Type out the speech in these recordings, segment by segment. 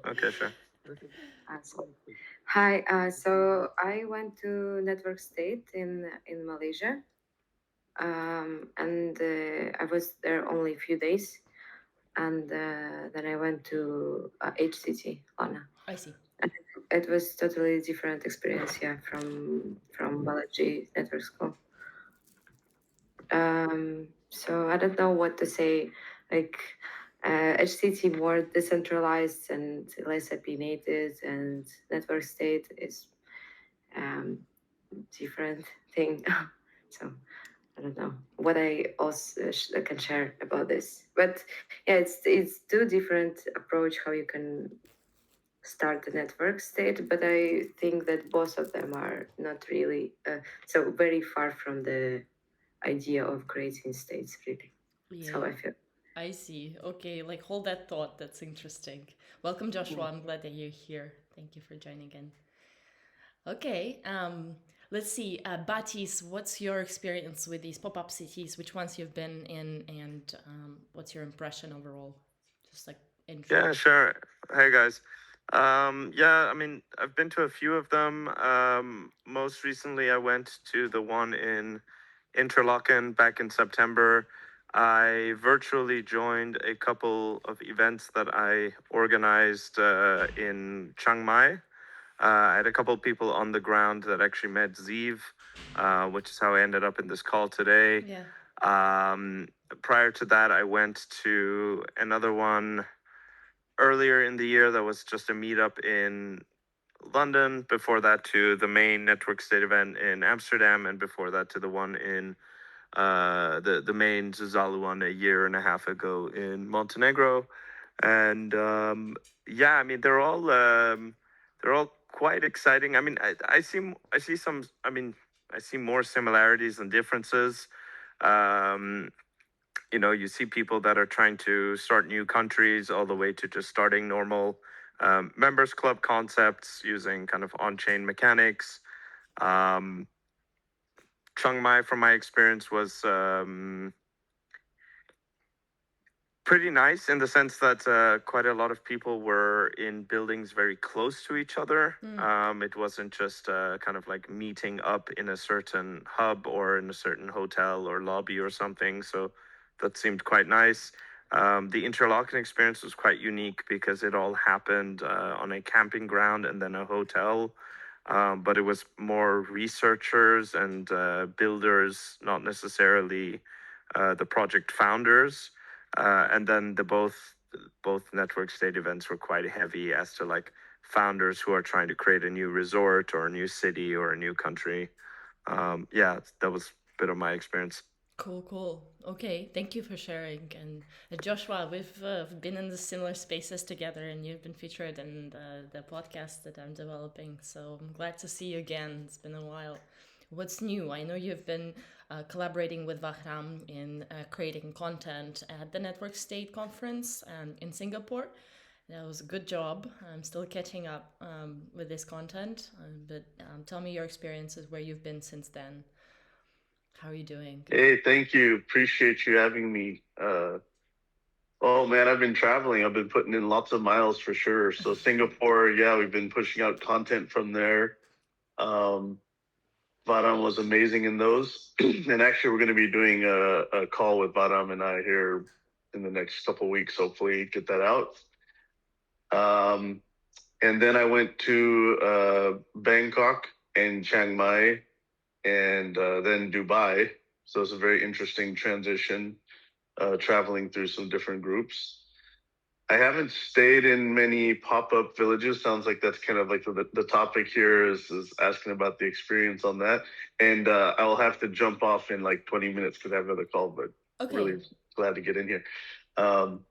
Okay, sure. So, hi. So I went to Network State in Malaysia, and I was there only a few days, and then I went to HCT, Lana. I see. And it was totally different experience, yeah, from Balaji Network School. So I don't know what to say. Like HCT more decentralized and less opinionated, and Network State is um, different thing. So I don't know what I also can share about this. But yeah, it's two different approach how you can start the network state. But I think that both of them are not really so very far from the idea of creating states. Really, that's how Yeah, I feel. I see. Okay, like hold that thought. That's interesting. Welcome, Joshua. I'm glad that you're here. Thank you for joining in. Okay, let's see. Batis, what's your experience with these pop up cities? Which ones you've been in, and what's your impression overall? Just like Yeah, intro. sure. Hey guys. Yeah, I mean, I've been to a few of them. Most recently, I went to the one in Interlaken back in September. I virtually joined a couple of events that I organized in Chiang Mai. I had a couple of people on the ground that actually met Zeev, which is how I ended up in this call today. Yeah. Um, Prior to that, I went to another one earlier in the year that was just a meetup in London. Before that, to the main Network State event in Amsterdam, and before that, to the one in the main Zazalu one a year and a half ago in Montenegro. And yeah, I mean they're all quite exciting. I mean, I see some. I mean, I see more similarities than differences. Um, you know, you see people that are trying to start new countries all the way to just starting normal members club concepts using kind of on-chain mechanics. um, Chiang Mai, from my experience, was pretty nice in the sense that quite a lot of people were in buildings very close to each other. It wasn't just kind of like meeting up in a certain hub or in a certain hotel or lobby or something. So that seemed quite nice. The Interlaken experience was quite unique because it all happened on a camping ground and then a hotel. But it was more researchers and builders, not necessarily the project founders. And then the both network state events were quite heavy as to like founders who are trying to create a new resort or a new city or a new country. Yeah, that was a bit of my experience. Cool, cool. Okay, thank you for sharing. And Joshua, we've been in the similar spaces together, and you've been featured in the podcast that I'm developing. So I'm glad to see you again. It's been a while. What's new? I know you've been collaborating with Vahram in creating content at the Network State Conference in Singapore. That was a good job. I'm still catching up with this content, but tell me your experiences, where you've been since then. How are you doing? Hey, thank you. Appreciate you having me. Oh man, I've been traveling. I've been putting in lots of miles for sure. So Singapore, yeah, we've been pushing out content from there. Um, Vadam was amazing in those, and actually, we're going to be doing a call with Vadam and I here in the next couple weeks. Hopefully, get that out. Um, and then I went to Bangkok and Chiang Mai, and then Dubai. So it's a very interesting transition, traveling through some different groups. I haven't stayed in many pop-up villages. Sounds like that's kind of like the topic here is asking about the experience on that. And I'll have to jump off in like 20 minutes because I have another call, but Okay. really glad to get in here. Um,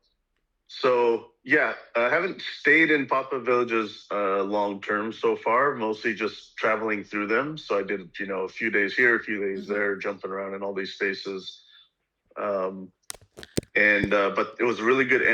so yeah, I haven't stayed in pop-up villages long term so far. Mostly just traveling through them. So I did, a few days here, a few days there, jumping around in all these spaces. Um, and but it was a really good